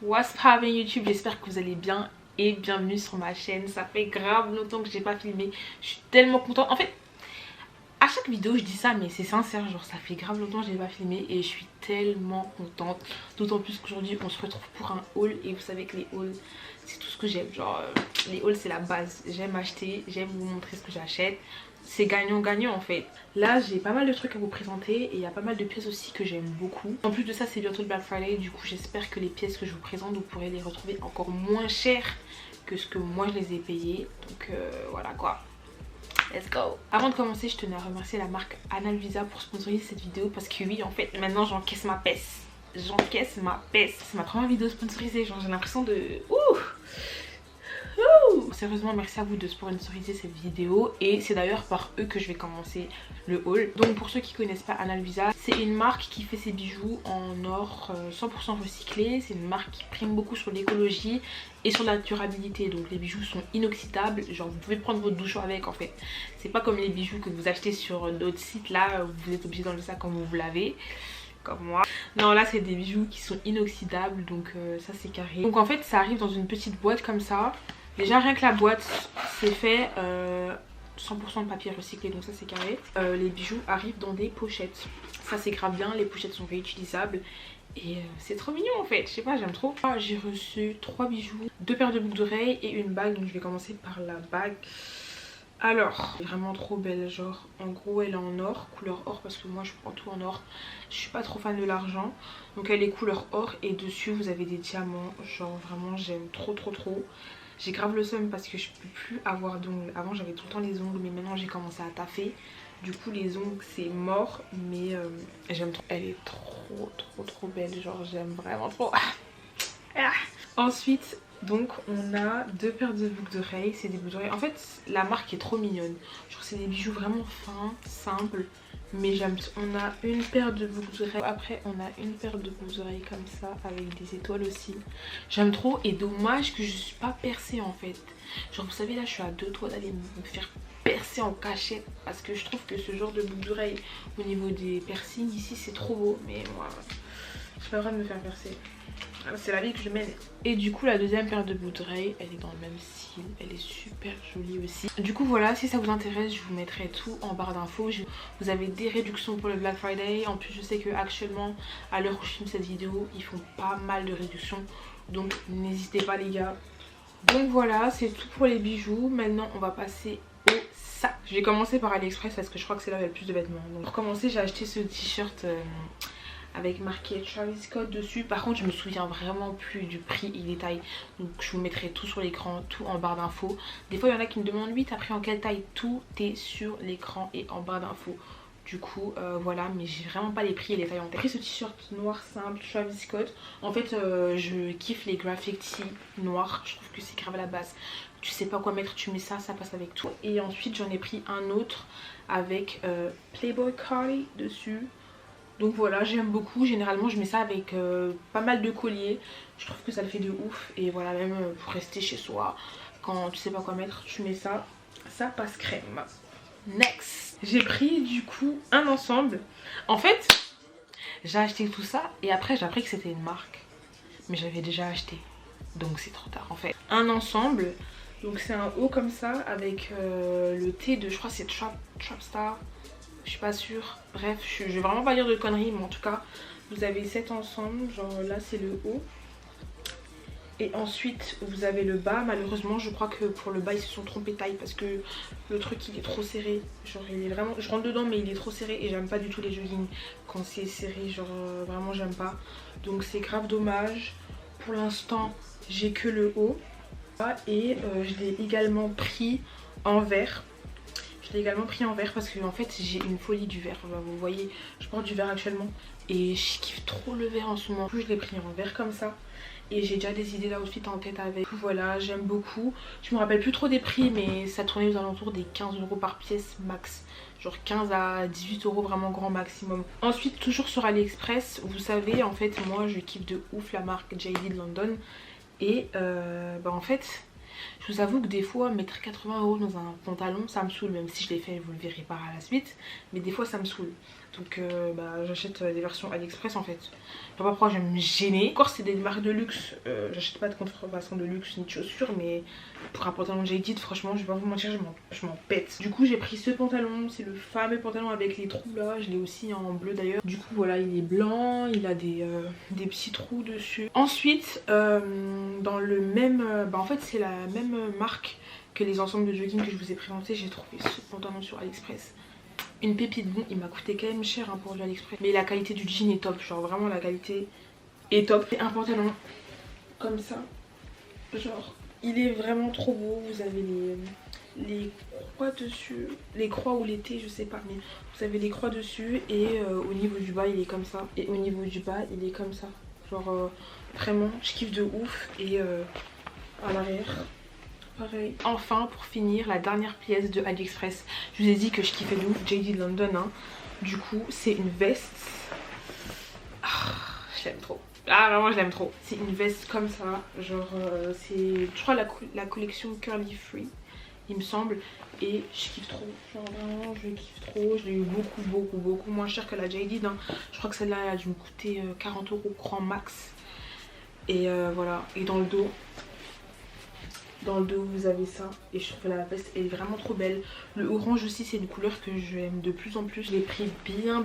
What's poppin' YouTube, j'espère que vous allez bien et bienvenue sur ma chaîne. Ça fait grave longtemps que j'ai pas filmé, je suis tellement contente. En fait, à chaque vidéo je dis ça mais c'est sincère, genre ça fait grave longtemps que j'ai pas filmé et je suis tellement contente. D'autant plus qu'aujourd'hui on se retrouve pour un haul et vous savez que les hauls c'est tout ce que j'aime. Genre les hauls c'est la base, j'aime acheter, j'aime vous montrer ce que j'achète. C'est gagnant-gagnant en fait. Là j'ai pas mal de trucs à vous présenter et il y a pas mal de pièces aussi que j'aime beaucoup. En plus de ça c'est bientôt le Black Friday, du coup j'espère que les pièces que je vous présente vous pourrez les retrouver encore moins chères que ce que moi je les ai payées. Donc voilà quoi. Let's go. Avant de commencer je tenais à remercier la marque Analvisa pour sponsoriser cette vidéo parce que oui en fait maintenant j'encaisse ma peste. J'encaisse ma peste. C'est ma première vidéo sponsorisée, genre j'ai l'impression de... Ouh. Sérieusement merci à vous de sponsoriser cette vidéo et c'est d'ailleurs par eux que je vais commencer le haul. Donc pour ceux qui connaissent pas Analvisa, c'est une marque qui fait ses bijoux en or 100% recyclé. C'est une marque qui prime beaucoup sur l'écologie et sur la durabilité. Donc les bijoux sont inoxydables, genre vous pouvez prendre votre douche avec en fait. C'est pas comme les bijoux que vous achetez sur d'autres sites là, vous êtes obligé d'enlever ça quand vous vous lavez. Comme moi. Non là c'est des bijoux qui sont inoxydables donc ça c'est carré. Donc en fait ça arrive dans une petite boîte comme ça. Déjà rien que la boîte c'est fait 100% de papier recyclé donc ça c'est carré. Les bijoux arrivent dans des pochettes. Ça c'est grave bien, les pochettes sont réutilisables. Et c'est trop mignon en fait, je sais pas, j'aime trop. J'ai reçu 3 bijoux, 2 paires de boucles d'oreilles et une bague. Donc je vais commencer par la bague. Alors, elle est vraiment trop belle, genre en gros elle est en or, couleur or parce que moi je prends tout en or. Je suis pas trop fan de l'argent. Donc elle est couleur or et dessus vous avez des diamants, genre vraiment j'aime trop. J'ai grave le seum parce que je peux plus avoir d'ongles. Avant j'avais tout le temps les ongles mais maintenant j'ai commencé à taffer. Du coup les ongles c'est mort mais j'aime trop. Elle est trop belle, genre j'aime vraiment trop. Ensuite donc on a 2 paires de boucles d'oreilles. C'est des boucles d'oreilles. En fait la marque est trop mignonne. Genre c'est des bijoux vraiment fins, simples. Mais j'aime. On a une paire de boucles d'oreilles. Après on a une paire de boucles d'oreilles comme ça avec des étoiles aussi. J'aime trop et dommage que je suis pas percée en fait. Genre vous savez là je suis à 2 doigts d'aller me faire percer en cachette. Parce que je trouve que ce genre de boucles d'oreilles au niveau des piercings ici c'est trop beau. Mais moi j'ai pas le droit de me faire percer. C'est la vie que je mène. Et du coup la deuxième paire de boucles d'oreilles elle est dans le même style. Elle est super jolie aussi. Du coup voilà, si ça vous intéresse je vous mettrai tout en barre d'infos. Vous avez des réductions pour le Black Friday. En plus je sais que actuellement à l'heure où je filme cette vidéo ils font pas mal de réductions. Donc n'hésitez pas les gars. Donc voilà c'est tout pour les bijoux. Maintenant on va passer au sac. Je vais commencer par AliExpress parce que je crois que c'est là où il y a le plus de vêtements. Donc pour commencer j'ai acheté ce t-shirt avec marqué Travis Scott dessus. Par contre je me souviens vraiment plus du prix et des tailles. Donc je vous mettrai tout sur l'écran, tout en barre d'infos. Des fois il y en a qui me demandent oui t'as pris en quelle taille. Tout est sur l'écran et en barre d'infos. Du coup voilà, mais j'ai vraiment pas les prix et les tailles en tête. J'ai pris ce t-shirt noir simple Travis Scott. En fait je kiffe les graphic tee noirs. Je trouve que c'est grave à la base. Tu sais pas quoi mettre, tu mets ça, ça passe avec tout. Et ensuite j'en ai pris un autre avec Playboy Cardi dessus. Donc voilà j'aime beaucoup, généralement je mets ça avec pas mal de colliers. Je trouve que ça le fait de ouf. Et voilà même pour rester chez soi, quand tu sais pas quoi mettre tu mets ça, ça passe crème. Next, j'ai pris du coup un ensemble. En fait j'ai acheté tout ça et après j'ai appris que c'était une marque. Mais j'avais déjà acheté, donc c'est trop tard en fait. Un ensemble, donc c'est un haut comme ça avec le T de, je crois c'est Trap Star. Je suis pas sûre. Bref, je vais vraiment pas dire de conneries, mais en tout cas, vous avez 7 ensemble. Genre là, c'est le haut. Et ensuite, vous avez le bas. Malheureusement, je crois que pour le bas, ils se sont trompés taille parce que le truc, il est trop serré. Genre, il est vraiment... Je rentre dedans, mais il est trop serré et j'aime pas du tout les joggings quand c'est serré. Genre, vraiment, j'aime pas. Donc, c'est grave dommage. Pour l'instant, j'ai que le haut. Et je l'ai également pris en vert. Je l'ai également pris en vert parce que en fait j'ai une folie du vert. Vous voyez je porte du vert actuellement et je kiffe trop le vert en ce moment. Du coup je l'ai pris en vert comme ça et j'ai déjà des idées d'outfit en tête avec. Voilà j'aime beaucoup. Je me rappelle plus trop des prix mais ça tournait aux alentours des 15 € par pièce max. Genre 15 à 18 € vraiment grand maximum. Ensuite toujours sur AliExpress, vous savez en fait moi je kiffe de ouf la marque JD de London. Et en fait je vous avoue que des fois mettre 80 € dans un pantalon ça me saoule, même si je l'ai fait vous le verrez par la suite, mais des fois ça me saoule. Donc bah, j'achète des versions AliExpress en fait. Je sais pas pourquoi je vais me gêner. Encore c'est des marques de luxe, j'achète pas de contrefaçon de luxe ni de chaussures, mais pour un pantalon Jaded franchement je vais pas vous mentir, je m'en pète. Du coup j'ai pris ce pantalon, c'est le fameux pantalon avec les trous là, je l'ai aussi en bleu d'ailleurs. Du coup voilà, il est blanc, il a des petits trous dessus. Ensuite dans le même, bah en fait c'est la même marque que les ensembles de jogging que je vous ai présenté. J'ai trouvé ce pantalon sur AliExpress. Une pépite. Bon, il m'a coûté quand même cher hein, pour du AliExpress, mais la qualité du jean est top, genre vraiment la qualité est top. C'est un pantalon comme ça, genre il est vraiment trop beau. Vous avez les croix dessus, les croix ou les T je sais pas, mais vous avez les croix dessus et au niveau du bas il est comme ça, et au niveau du bas il est comme ça, genre vraiment je kiffe de ouf. Et à l'arrière pareil. Enfin pour finir, la dernière pièce de AliExpress. Je vous ai dit que je kiffais de ouf Jaded London hein. Du coup c'est une veste. Je l'aime trop. Ah vraiment je l'aime trop. C'est une veste comme ça. Genre c'est je crois la collection Curly Free il me semble. Et je kiffe trop. Genre vraiment je kiffe trop. Je l'ai eu beaucoup moins cher que la Jaded hein. Je crois que celle-là elle a dû me coûter 40 € grand max. Et voilà. Et dans le dos vous avez ça, et je trouve la veste est vraiment trop belle. Le orange aussi c'est une couleur que j'aime de plus en plus. Je l'ai pris bien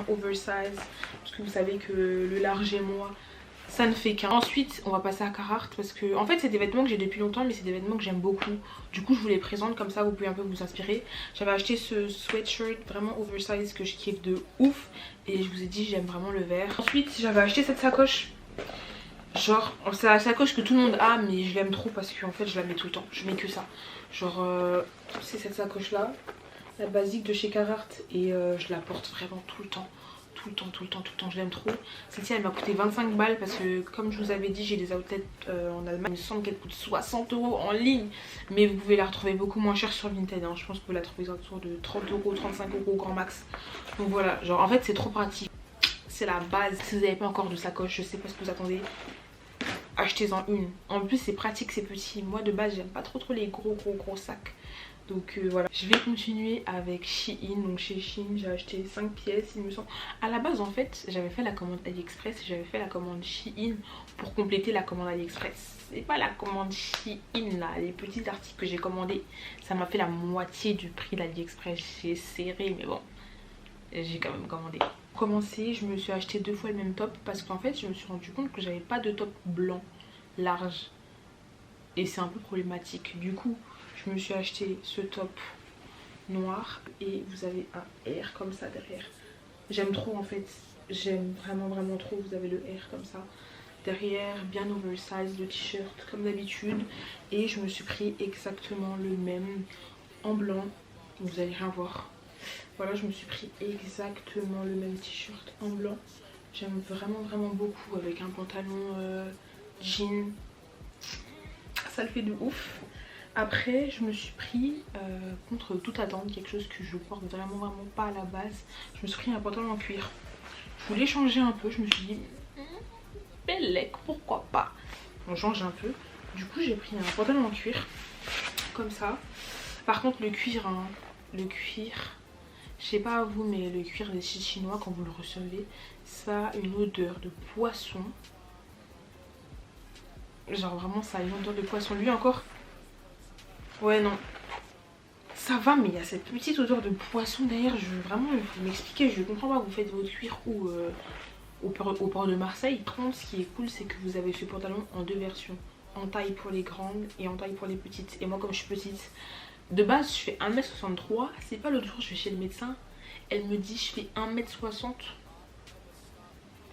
oversize parce que vous savez que le large et moi ça ne fait qu'un. Ensuite on va passer à Carhartt parce que en fait c'est des vêtements que j'ai depuis longtemps, mais c'est des vêtements que j'aime beaucoup. Du coup je vous les présente comme ça, vous pouvez un peu vous inspirer. J'avais acheté ce sweatshirt vraiment oversize que je kiffe de ouf, et je vous ai dit j'aime vraiment le vert. Ensuite j'avais acheté cette sacoche. Genre c'est la sacoche que tout le monde a, mais je l'aime trop parce qu'en fait je la mets tout le temps, je mets que ça. Genre c'est cette sacoche là, la basique de chez Carhartt, et je la porte vraiment tout le temps, je l'aime trop. Celle-ci elle m'a coûté 25 balles parce que comme je vous avais dit j'ai des outlets en Allemagne. Il me semble qu'elle coûte 60 € en ligne, mais vous pouvez la retrouver beaucoup moins cher sur Vinted hein. Je pense que vous la trouvez autour de 30 €, 35 € grand max. Donc voilà, genre en fait c'est trop pratique. C'est la base. Si vous n'avez pas encore de sacoche, je sais pas ce que vous attendez, achetez-en une. En plus c'est pratique, c'est petit. Moi de base j'aime pas trop les gros sacs. Donc voilà. Je vais continuer avec Shein. Donc chez Shein j'ai acheté 5 pièces il me semble. À la base en fait j'avais fait la commande AliExpress et j'avais fait la commande Shein pour compléter la commande AliExpress. C'est pas la commande Shein là, les petits articles que j'ai commandés, ça m'a fait la moitié du prix d'AliExpress. J'ai serré mais bon, j'ai quand même commandé. Pour commencer, je me suis acheté 2 fois le même top parce qu'en fait je me suis rendu compte que j'avais pas de top blanc large et c'est un peu problématique. Du coup je me suis acheté ce top noir et vous avez un R comme ça derrière. J'aime trop en fait, j'aime vraiment trop. Vous avez le R comme ça derrière, bien oversize, le t-shirt comme d'habitude, et je me suis pris exactement le même en blanc. Vous allez rien voir. Voilà, je me suis pris exactement le même t-shirt en blanc. J'aime vraiment beaucoup avec un pantalon jean. Ça le fait de ouf. Après je me suis pris contre toute attente quelque chose que je porte vraiment pas à la base. Je me suis pris un pantalon en cuir. Je voulais changer un peu, je me suis dit bellec, pourquoi pas. On change un peu. Du coup j'ai pris un pantalon en cuir comme ça. Par contre le cuir hein, le cuir, je sais pas à vous, mais le cuir des sites chinois quand vous le recevez, ça a une odeur de poisson. Genre vraiment ça a une odeur de poisson. Lui encore, ouais non, ça va, mais il y a cette petite odeur de poisson derrière. Vraiment il faut m'expliquer, je comprends pas. Vous faites votre cuir ou au port de Marseille. Par contre ce qui est cool c'est que vous avez ce pantalon en 2 versions, en taille pour les grandes et en taille pour les petites. Et moi comme je suis petite, de base je fais 1m63. C'est pas l'autre jour je vais chez le médecin, elle me dit je fais 1m60.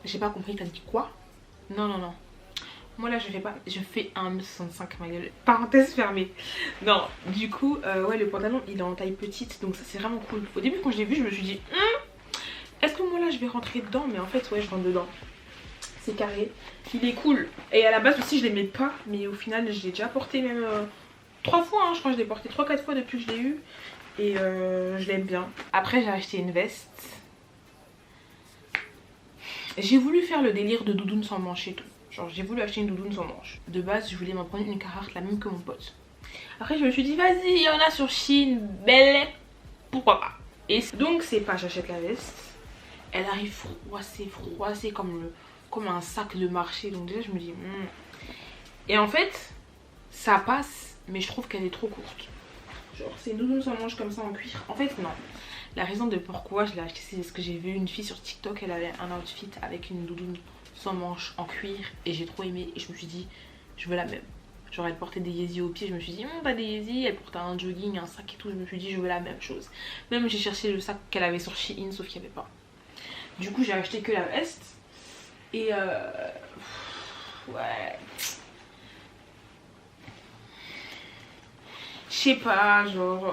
J'ai pas compris, t'as dit quoi? Non. Moi là je fais pas, je fais 1m65 ma gueule. Parenthèse fermée. Non, du coup ouais, le pantalon il est en taille petite, donc ça c'est vraiment cool. Au début quand je l'ai vu je me suis dit est-ce que moi là je vais rentrer dedans? Mais en fait ouais, je rentre dedans. C'est carré, il est cool. Et à la base aussi je l'aimais pas, mais au final je l'ai déjà porté même 3 fois hein. Je crois que je l'ai porté 3-4 fois depuis que je l'ai eu. Et je l'aime bien. Après j'ai acheté une veste. J'ai voulu faire le délire de doudoune sans manche et tout. Genre j'ai voulu acheter une doudoune sans manche. De base je voulais m'en prendre une Carhartt, la même que mon pote. Après je me suis dit vas-y, il y en a sur Shein, belle, pourquoi pas. Et donc c'est pas j'achète la veste, elle arrive froissée comme un sac de marché. Donc déjà je me dis Et en fait ça passe, mais je trouve qu'elle est trop courte. Genre c'est une doudoune sans manche comme ça en cuir. En fait non. La raison de pourquoi je l'ai acheté, c'est parce que j'ai vu une fille sur TikTok, elle avait un outfit avec une doudoune sans manche en cuir et j'ai trop aimé et je me suis dit je veux la même. Genre elle portait des Yeezy au pied, je me suis dit pas des Yeezy, elle portait un jogging, un sac et tout, je me suis dit je veux la même chose. Même j'ai cherché le sac qu'elle avait sur Shein sauf qu'il n'y avait pas. Du coup j'ai acheté que la veste et ouais. Je sais pas, genre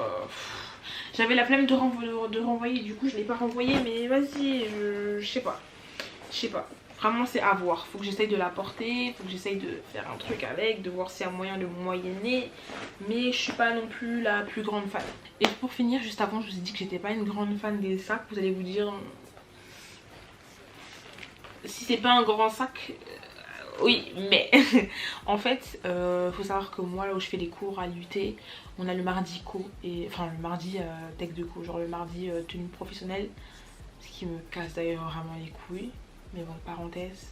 j'avais la flemme de renvoyer, du coup je l'ai pas renvoyé, mais vas-y, je sais pas. Je sais pas. Vraiment c'est à voir. Faut que j'essaye de la porter, faut que j'essaye de faire un truc avec, de voir s'il y a moyen de moyenner. Mais je suis pas non plus la plus grande fan. Et pour finir, juste avant, je vous ai dit que j'étais pas une grande fan des sacs. Vous allez vous dire, si c'est pas un grand sac, oui, mais en fait, faut savoir que moi, là où je fais les cours à l'UT, on a le mardi co, et enfin le mardi tech de co, genre le mardi tenue professionnelle. Ce qui me casse d'ailleurs vraiment les couilles. Mais bon, parenthèse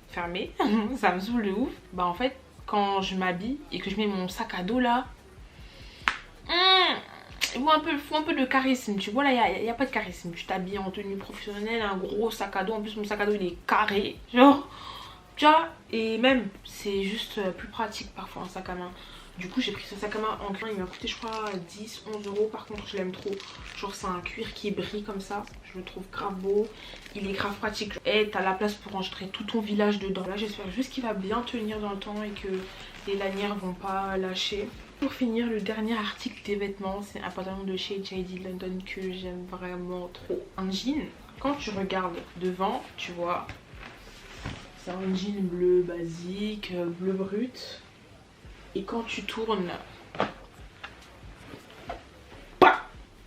fermée, ça me saoule de ouf. Bah en fait, quand je m'habille et que je mets mon sac à dos là, il faut un peu de charisme, tu vois là, il n'y a pas de charisme. Tu t'habilles en tenue professionnelle, un gros sac à dos, en plus mon sac à dos il est carré, genre, tu vois. Et même, c'est juste plus pratique parfois un sac à main. Du coup j'ai pris ce sac à main en cuir, il m'a coûté je crois 10-11 euros. Par contre je l'aime trop, genre c'est un cuir qui brille comme ça, je le trouve grave beau. Il est grave pratique et t'as la place pour enregistrer tout ton village dedans. Là j'espère juste qu'il va bien tenir dans le temps et que les lanières vont pas lâcher. Pour finir, le dernier article des vêtements, c'est un pantalon de chez JD London que j'aime vraiment trop. Un jean, quand tu regardes devant, tu vois, c'est un jean bleu basique, bleu brut. Et quand tu tournes,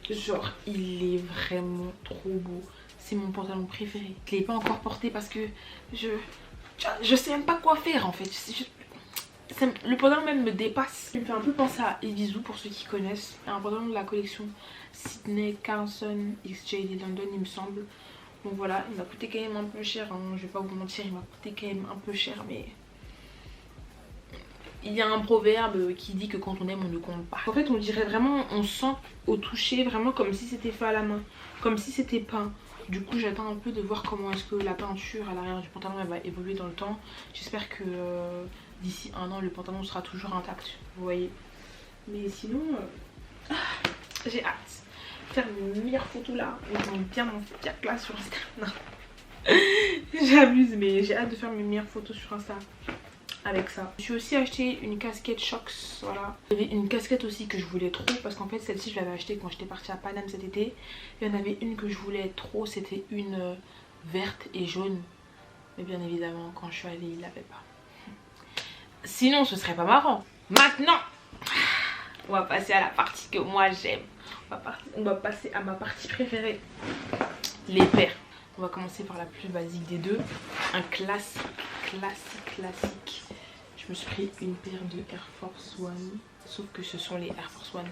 genre il est vraiment trop beau. C'est mon pantalon préféré. Je l'ai pas encore porté parce que je sais même pas quoi faire en fait. Le pantalon même me dépasse. Il me fait un peu penser à Evisu pour ceux qui connaissent. Un pantalon de la collection Sydney Carlson x JD London il me semble. Donc voilà, il m'a coûté quand même un peu cher, hein. Je vais pas vous mentir, il m'a coûté quand même un peu cher, mais il y a un proverbe qui dit que quand on aime on ne compte pas. En fait on dirait vraiment, on sent au toucher vraiment comme si c'était fait à la main, comme si c'était peint. Du coup j'attends un peu de voir comment est-ce que la peinture à l'arrière du pantalon elle va évoluer dans le temps. J'espère que d'ici un an le pantalon sera toujours intact, vous voyez. Mais sinon j'ai hâte de faire mes meilleures photos là. Ils ont bien mon fiac là sur Instagram. J'abuse mais j'ai hâte de faire mes meilleures photos sur Insta avec ça. Je suis aussi acheté une casquette Shox, voilà. Il y avait une casquette aussi que je voulais trop parce qu'en fait celle-ci je l'avais achetée quand j'étais partie à Paname cet été. Il y en avait une que je voulais trop, c'était une verte et jaune. Mais bien évidemment quand je suis allée il l'avait pas. Sinon ce serait pas marrant. Maintenant on va passer à la partie que moi j'aime. On va passer à ma partie préférée. Les paires. On va commencer par la plus basique des deux. Un classique. Je me suis pris une paire de Air Force One. Sauf que ce sont les Air Force One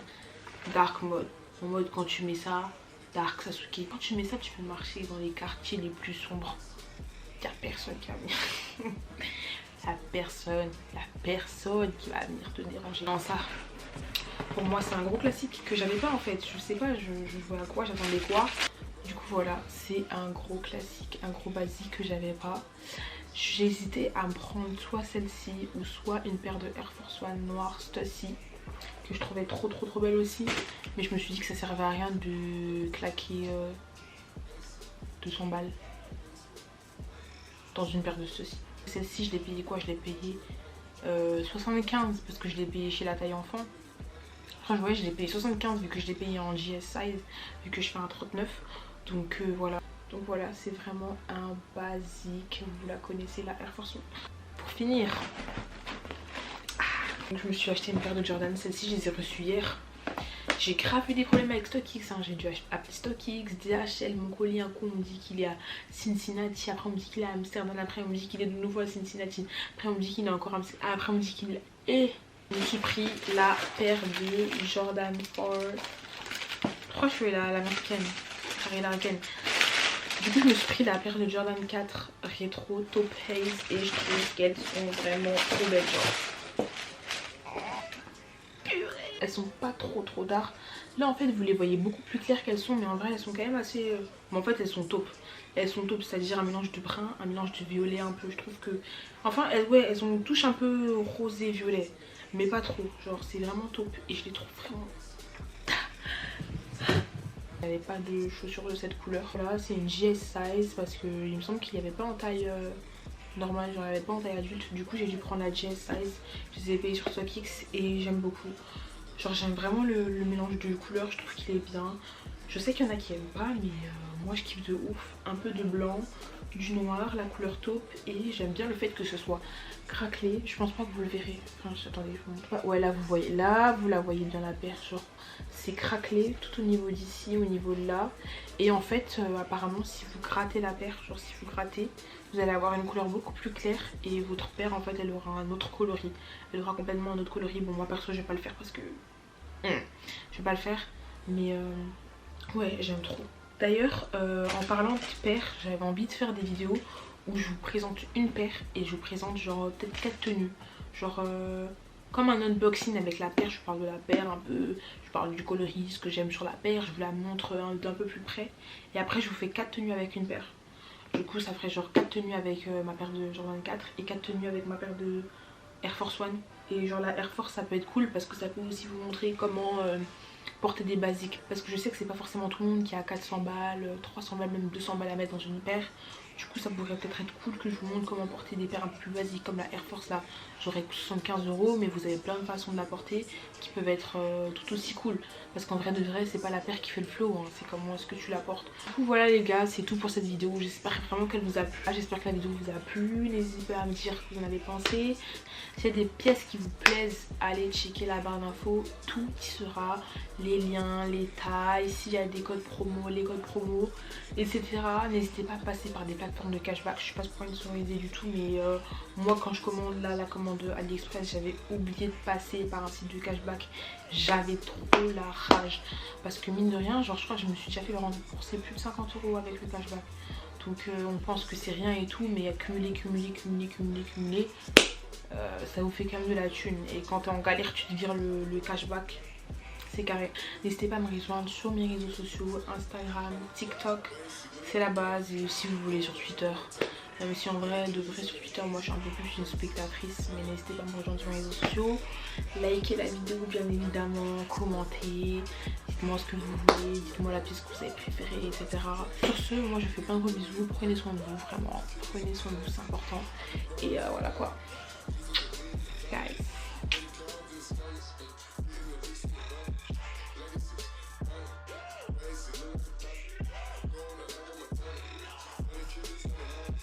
Dark Mode. En mode quand tu mets ça, Dark Sasuke. Quand tu mets ça, tu peux marcher dans les quartiers les plus sombres. Il n'y a personne qui va venir. La personne qui va venir te déranger. Non, ça, pour moi, c'est un gros classique que j'avais pas en fait. Je sais pas, je vois à quoi, j'attendais quoi. Du coup, voilà, c'est un gros classique, un gros basique que j'avais pas. J'ai hésité à me prendre soit celle-ci ou soit une paire de Air Force One noire Stussy que je trouvais trop belle aussi. Mais je me suis dit que ça servait à rien de claquer 200 balles dans une paire de Stussy. Celle-ci je l'ai payé quoi? Je l'ai payé 75 parce que je l'ai payé chez la taille enfant. Enfin vous voyez je l'ai payé 75 vu que je l'ai payé en JS size vu que je fais un 39. Donc voilà. Donc voilà, c'est vraiment un basique, vous la connaissez, la Air Force One. Pour finir, je me suis acheté une paire de Jordan, celle-ci je les ai reçues hier. J'ai grave eu des problèmes avec StockX, hein. J'ai dû appeler StockX, DHL, mon colis un coup on me dit qu'il est à Cincinnati, après on me dit qu'il est à Amsterdam, après on me dit qu'il est de nouveau à Cincinnati, après on me dit qu'il est encore à Amsterdam, après on me dit qu'il est... Et je me suis pris la paire de Jordan 4. Je crois que je suis l'américaine, l'américaine. Du coup je me suis pris la paire de Jordan 4 rétro taupe haze et je trouve qu'elles sont vraiment trop belles genre. Elles sont pas trop dark. Là en fait vous les voyez beaucoup plus claires qu'elles sont, mais en vrai elles sont quand même assez... Mais en fait elles sont taupes. Elles sont taupes, c'est-à-dire un mélange de brun, un mélange de violet un peu. Je trouve que... Enfin elles ont une touche un peu rosé violet, mais pas trop. Genre c'est vraiment taupe et je les trouve vraiment... Il n'y avait pas de chaussures de cette couleur. Là c'est une JS size parce qu'il me semble qu'il n'y avait pas en taille normale, genre il n'y avait pas en taille adulte. Du coup j'ai dû prendre la JS size. Je les ai payées sur StockX et j'aime beaucoup. Genre j'aime vraiment le mélange de couleurs, je trouve qu'il est bien. Je sais qu'il y en a qui aiment pas, mais moi je kiffe de ouf. Un peu de blanc, du noir, la couleur taupe, et j'aime bien le fait que ce soit craquelé. Je pense pas que vous le verrez. Enfin attendez, je vous montre pas. Ouais là vous voyez, là vous la voyez bien la paire, genre c'est craquelé tout au niveau d'ici, au niveau de là. Et en fait apparemment si vous grattez la paire, genre si vous grattez, vous allez avoir une couleur beaucoup plus claire et votre paire en fait elle aura un autre coloris. Elle aura complètement un autre coloris. Bon moi perso je vais pas le faire parce que je vais pas le faire, mais ouais j'aime trop. D'ailleurs en parlant de paires, j'avais envie de faire des vidéos où je vous présente une paire et je vous présente genre peut-être 4 tenues, genre comme un unboxing avec la paire. Je parle de la paire un peu, je parle du coloris, ce que j'aime sur la paire, je vous la montre d'un peu plus près et après je vous fais 4 tenues avec une paire. Du coup ça ferait genre 4 tenues avec ma paire de Jordan 4 et 4 tenues avec ma paire de Air Force One. Et genre la Air Force ça peut être cool parce que ça peut aussi vous montrer comment porter des basiques. Parce que je sais que c'est pas forcément tout le monde qui a 400 balles, 300 balles, même 200 balles à mettre dans une paire. Du coup ça pourrait peut-être être cool que je vous montre comment porter des paires un peu plus basiques comme la Air Force là. J'aurais 75 €, mais vous avez plein de façons de la porter qui peuvent être tout aussi cool. Parce qu'en vrai de vrai c'est pas la paire qui fait le flow, hein, c'est comment est-ce que tu la portes. Du coup voilà les gars, c'est tout pour cette vidéo. J'espère vraiment qu'elle vous a plu. J'espère que la vidéo vous a plu. N'hésitez pas à me dire ce que vous en avez pensé. S'il y a des pièces qui vous plaisent, allez checker la barre d'infos. Tout y sera. Les liens, les tailles, s'il y a des codes promo, les codes promo, etc. N'hésitez pas à passer par des plateformes de cashback. Je sais pas pourquoi ils sont aidés du tout, mais moi quand je commande là la commande AliExpress, j'avais oublié de passer par un site de cashback. J'avais trop la rage parce que mine de rien, genre je crois que je me suis déjà fait le rembourser plus de 50 € avec le cashback. Donc on pense que c'est rien et tout, mais cumuler, ça vous fait quand même de la thune. Et quand t'es en galère, tu te vires le cashback. C'est carré. N'hésitez pas à me rejoindre sur mes réseaux sociaux, Instagram, TikTok, c'est la base, et si vous voulez sur Twitter. Même si en vrai, de vrai sur Twitter, moi je suis un peu plus une spectatrice, mais n'hésitez pas à me rejoindre sur mes réseaux sociaux. Likez la vidéo bien évidemment, commentez, dites-moi ce que vous voulez, dites-moi la pièce que vous avez préférée, etc. Sur ce, moi je fais plein de gros bisous, prenez soin de vous, vraiment, prenez soin de vous, c'est important. Et voilà quoi.